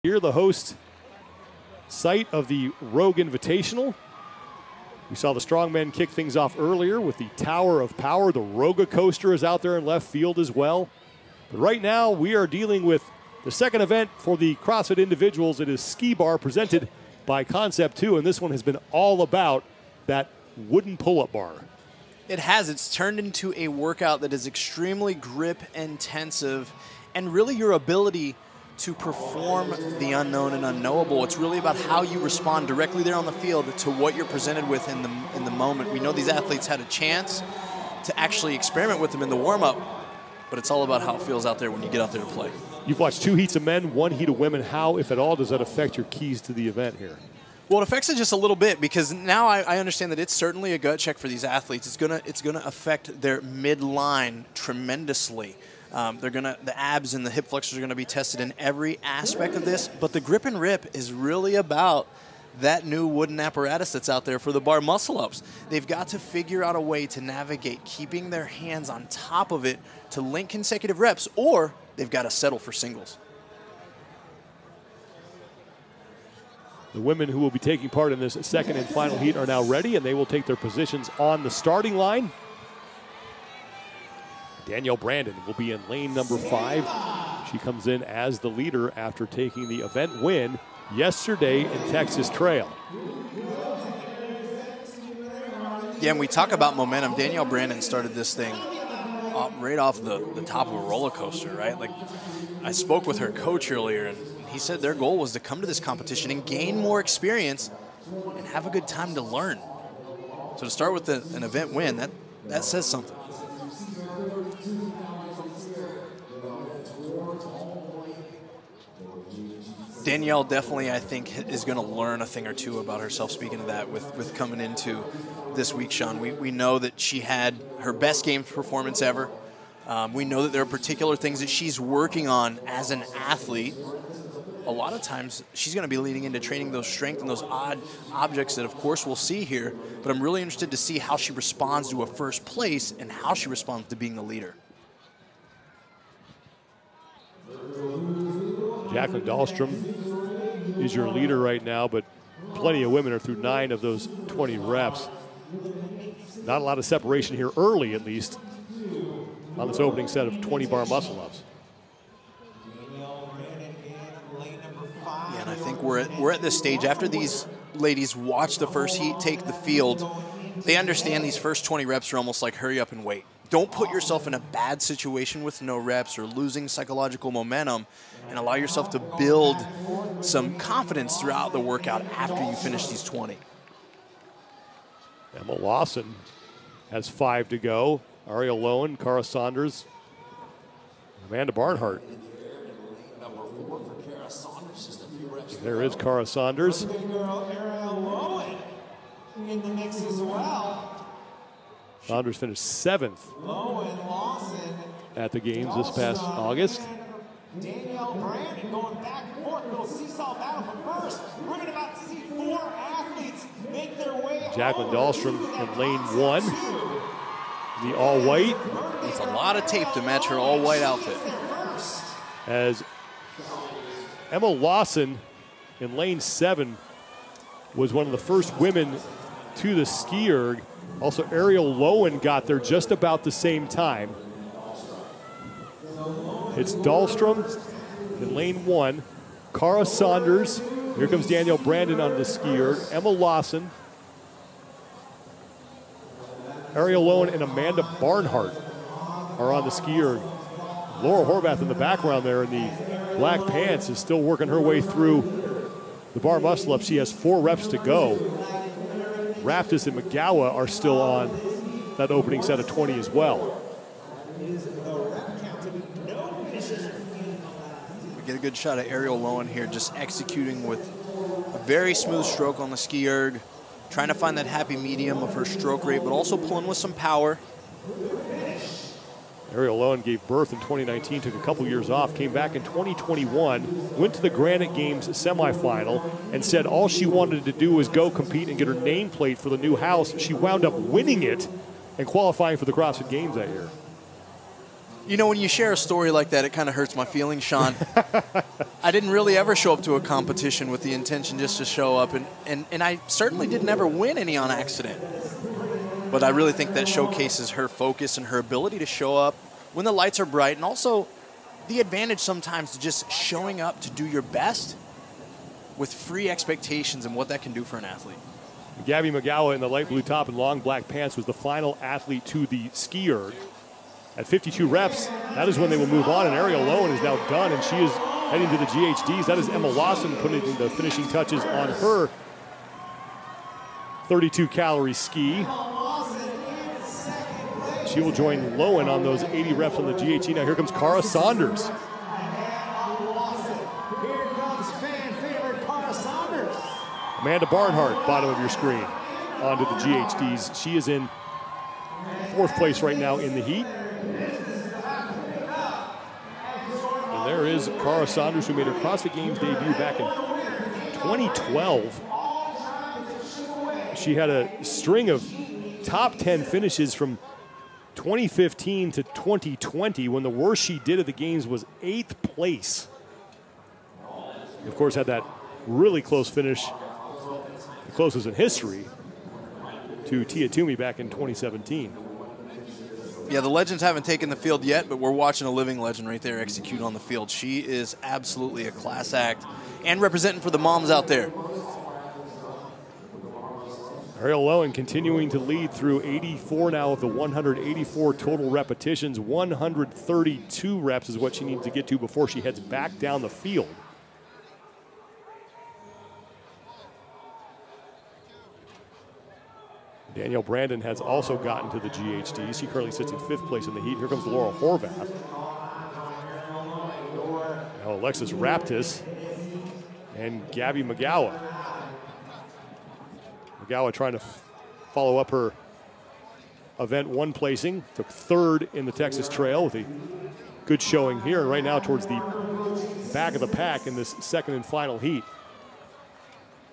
Here, the host site of the Rogue Invitational. We saw the strongmen kick things off earlier with the Tower of Power. The Roga coaster is out there in left field as well. But right now, we are dealing with the second event for the CrossFit individuals. It is Ski Bar presented by Concept 2, and this one has been all about that wooden pull-up bar. It has. It's turned into a workout that is extremely grip intensive, and really your ability to perform the unknown and unknowable. It's really about how you respond directly there on the field to what you're presented with in the moment. We know these athletes had a chance to actually experiment with them in the warm-up, but it's all about how it feels out there when you get out there to play. You've watched 2 heats of men, 1 heat of women. How, if at all, does that affect your keys to the event here? Well, it affects it just a little bit because now I understand that it's certainly a gut check for these athletes. It's gonna affect their midline tremendously. The abs and the hip flexors are going to be tested in every aspect of this, but the grip and rip is really about that new wooden apparatus that's out there for the bar muscle-ups. They've got to figure out a way to navigate keeping their hands on top of it to link consecutive reps, or they've got to settle for singles. The women who will be taking part in this second and final heat are now ready, and they will take their positions on the starting line. Danielle Brandon will be in lane number 5. She comes in as the leader after taking the event win yesterday in Texas Trail. Yeah, and we talk about momentum. Danielle Brandon started this thing right off the top of a roller coaster, right? Like, I spoke with her coach earlier, and he said their goal was to come to this competition and gain more experience and have a good time to learn. So to start with an event win, that says something. Danielle definitely, I think, is going to learn a thing or two about herself, speaking of that, with coming into this week, Sean. We know that she had her best games performance ever. We know that there are particular things that she's working on as an athlete. A lot of times, she's going to be leaning into training those strengths and those odd objects that, of course, we'll see here. But I'm really interested to see how she responds to a first place and how she responds to being the leader. Jacqueline Dahlstrom is your leader right now, but plenty of women are through 9 of those 20 reps. Not a lot of separation here early, at least, on this opening set of 20 bar muscle-ups. Yeah, and I think we're at this stage after these ladies watch the first heat take the field. They understand these first 20 reps are almost like hurry up and wait. Don't put yourself in a bad situation with no reps or losing psychological momentum, and allow yourself to build some confidence throughout the workout after you finish these 20. Emma Lawson has 5 to go. Ariel Lowen, Cara Saunders, Amanda Barnhart. There is Cara Saunders. In the mix as well. Saunders finished 7th at the games this past August. Danielle Brandon going back and forth, little seesaw battle for first. We're going to about to see 4 athletes make their way. Jacqueline Dahlstrom in lane 1. The all-white. With a lot of tape to match her all-white outfit. As Emma Lawson in lane 7 was one of the first women to the ski erg. Also, Ariel Lowen got there just about the same time. It's Dahlstrom in lane 1. Cara Saunders. Here comes Danielle Brandon on the ski erg. Emma Lawson. Ariel Lowen and Amanda Barnhart are on the ski erg. Laura Horvath in the background there in the black pants is still working her way through the bar muscle-up. She has 4 reps to go. Raptis and McGowa are still on that opening set of 20 as well. We get a good shot of Ariel Lowen here, just executing with a very smooth stroke on the ski erg, trying to find that happy medium of her stroke rate, but also pulling with some power. Ariel Lowen gave birth in 2019, took a couple years off, came back in 2021, went to the Granite Games semifinal, and said all she wanted to do was go compete and get her nameplate for the new house. She wound up winning it and qualifying for the CrossFit Games that year. You know, when you share a story like that, it kind of hurts my feelings, Sean. I didn't really ever show up to a competition with the intention just to show up, and I certainly didn't ever win any on accident. But I really think that showcases her focus and her ability to show up when the lights are bright, and also the advantage sometimes to just showing up to do your best with free expectations and what that can do for an athlete. Gabby McGowan in the light blue top and long black pants was the final athlete to the ski erg. At 52 reps, that is when they will move on, and Ariel Lowen is now done, and she is heading to the GHDs. That is Emma Lawson putting the finishing touches on her 32-calorie ski. She will join Lowen on those 80 reps on the GHD. Now here comes Cara Saunders. Here comes fan favorite Cara Saunders. Amanda Barnhart, bottom of your screen, onto the GHDs. She is in 4th place right now in the heat. And there is Cara Saunders, who made her CrossFit Games debut back in 2012. She had a string of top 10 finishes from 2015 to 2020, when the worst she did at the games was 8th place. Of course, had that really close finish, the closest in history, to Tia Toomey back in 2017. Yeah, the legends haven't taken the field yet, but we're watching a living legend right there execute on the field. She is absolutely a class act and representing for the moms out there. Ariel Lowen continuing to lead through 84 now of the 184 total repetitions. 132 reps is what she needs to get to before she heads back down the field. Danielle Brandon has also gotten to the GHD. She currently sits in 5th place in the heat. Here comes Laura Horvath. Now Alexis Raptis and Gabby McGowan. McGowan trying to follow up her event 1 placing. Took 3rd in the Texas Trail with a good showing here. And right now towards the back of the pack in this 2nd and final heat.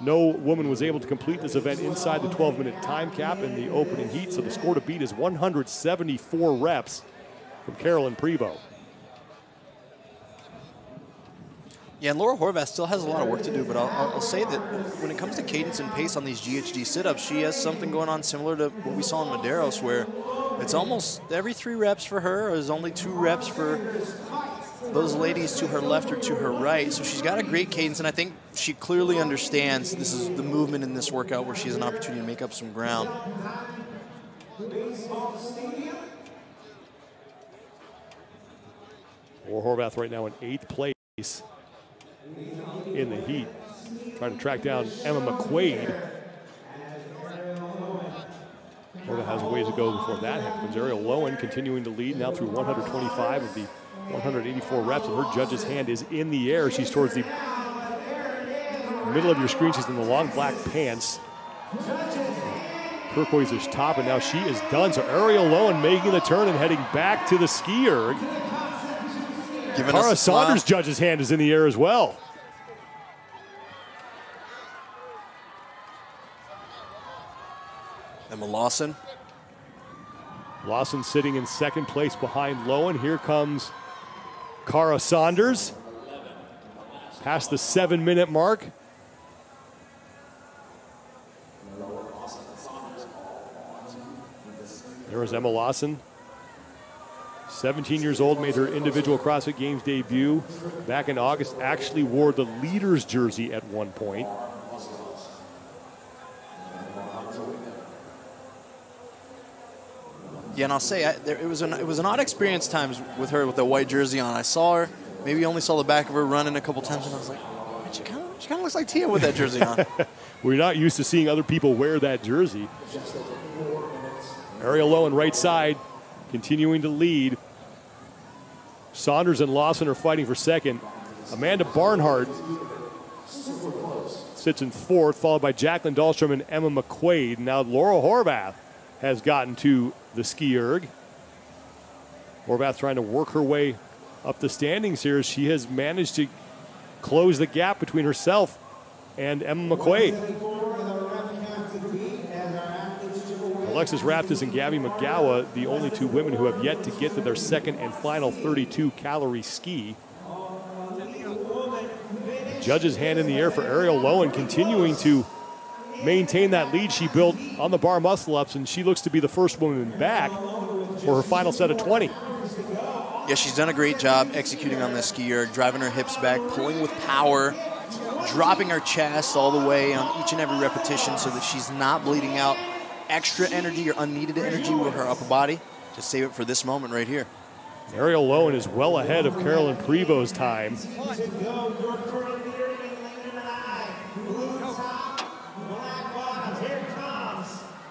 No woman was able to complete this event inside the 12-minute time cap in the opening heat, so the score to beat is 174 reps from Carolyn Prevost. Yeah, and Laura Horvath still has a lot of work to do, but I'll say that when it comes to cadence and pace on these GHD sit-ups, she has something going on similar to what we saw in Medeiros, where it's almost every 3 reps for her. There's only 2 reps for those ladies to her left or to her right. So she's got a great cadence, and I think she clearly understands this is the movement in this workout where she has an opportunity to make up some ground. Laura Horvath right now in 8th place in the heat, trying to track down Emma McQuaid. Horvath has a ways to go before that happens. Ariel Lowen continuing to lead now through 125 of the 184 reps, and her judge's hand is in the air. She's towards the middle of your screen. She's in the long black pants, turquoise-ish top, and now she is done. So Ariel Lowen making the turn and heading back to the ski erg. Cara Saunders' judge's hand is in the air as well. Emma Lawson. Lawson sitting in 2nd place behind Lowen. Here comes Cara Saunders. Past the 7-minute mark. There was Emma Lawson. 17 years old, made her individual CrossFit Games debut back in August. Actually wore the leader's jersey at one point. Yeah, and I'll say it was an odd experience times with her with the white jersey on. I saw her, maybe only saw the back of her running a couple times, and I was like, man, she kind of looks like Tia with that jersey on. We're not used to seeing other people wear that jersey. Ariel Lowen right side, continuing to lead. Saunders and Lawson are fighting for 2nd. Amanda Barnhart sits in 4th, followed by Jacqueline Dahlstrom and Emma McQuaid. Now Laura Horvath has gotten to the ski erg. Horvath trying to work her way up the standings here. She has managed to close the gap between herself and Emma McQuaid. Alexis Raptis and Gabby McGowan, the only two women who have yet to get to their second and final 32-calorie ski. Judges hand in the air for Ariel Lowen, continuing to maintain that lead she built on the bar muscle-ups, and she looks to be the first woman back for her final set of 20. Yeah, she's done a great job executing on this skier, driving her hips back, pulling with power, dropping her chest all the way on each and every repetition so that she's not bleeding out extra energy or unneeded energy with her upper body. Just save it for this moment right here. Ariel Lowen is well ahead of Carolyn Prevo's time.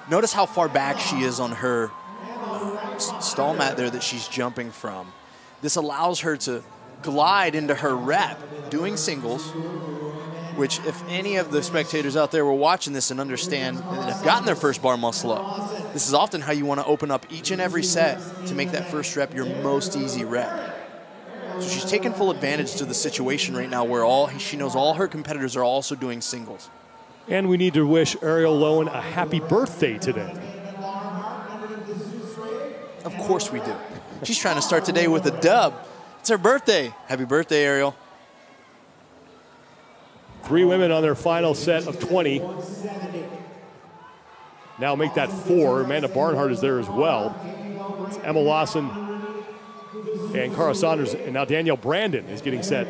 Notice how far back she is on her stall mat there that she's jumping from. This allows her to glide into her rep, doing singles, which if any of the spectators out there were watching this and understand and have gotten their first bar muscle up, this is often how you want to open up each and every set to make that first rep your most easy rep. So she's taking full advantage to the situation right now where she knows all her competitors are also doing singles. And we need to wish Ariel Lowen a happy birthday today. Of course we do. She's trying to start today with a dub. It's her birthday. Happy birthday, Ariel. 3 women on their final set of 20. Now make that 4. Amanda Barnhart is there as well. It's Emma Lawson and Cara Saunders. And now Danielle Brandon is getting set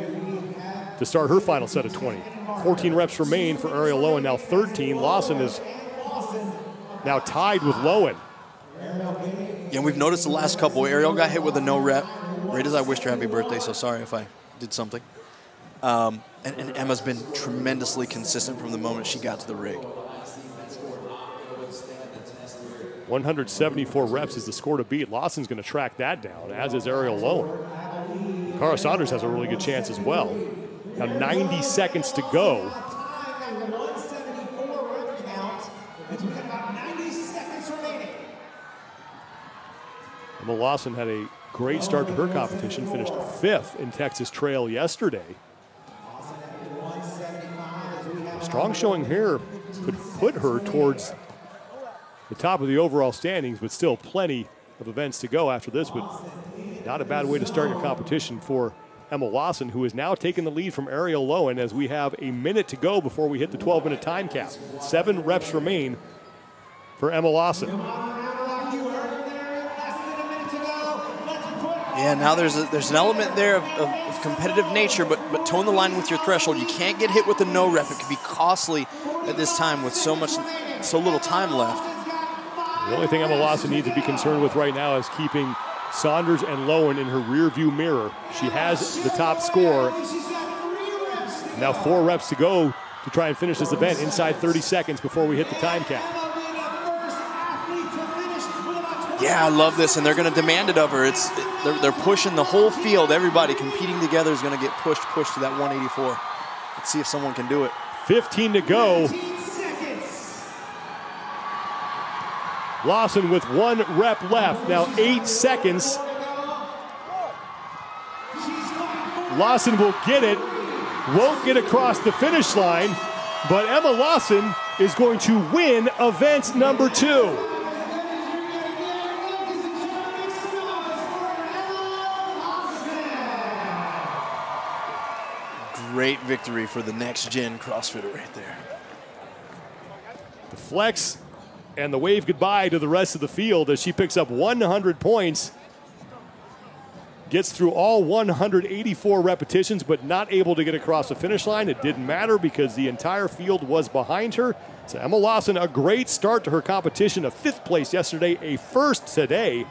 to start her final set of 20. 14 reps remain for Ariel Lowen, now 13. Lawson is now tied with Lowen. Yeah, we've noticed the last couple. Ariel got hit with a no rep right as I wished her happy birthday, so sorry if I did something. And Emma's been tremendously consistent from the moment she got to the rig. 174 reps is the score to beat. Lawson's going to track that down, as is Ariel Lowen. Cara Saunders has a really good chance as well. Now 90 seconds to go. Emma Lawson had a great start to her competition, finished 5th in Texas Trail yesterday. A strong showing here could put her towards the top of the overall standings, but still plenty of events to go after this, but not a bad way to start your competition for Emma Lawson, who is now taking the lead from Ariel Lowen as we have a minute to go before we hit the 12-minute time cap. 7 reps remain for Emma Lawson. Yeah, now there's an element there of competitive nature, but tone the line with your threshold. You can't get hit with a no rep. It could be costly at this time with so little time left. The only thing Emma Lawson needs to be concerned with right now is keeping Saunders and Lowen in her rear view mirror. She has the top score. Now 4 reps to go to try and finish this event inside 30 seconds before we hit the time cap. Yeah, I love this, and they're going to demand it of her. They're pushing the whole field. Everybody competing together is going to get pushed to that 184. Let's see if someone can do it. 15 to go. Lawson with 1 rep left. Now 8 seconds. Lawson will get it. Won't get across the finish line. But Emma Lawson is going to win event number 2. Great victory for the next-gen CrossFitter right there. The flex and the wave goodbye to the rest of the field as she picks up 100 points. Gets through all 184 repetitions, but not able to get across the finish line. It didn't matter because the entire field was behind her. So Emma Lawson, a great start to her competition. A 5th place yesterday, a 1st today.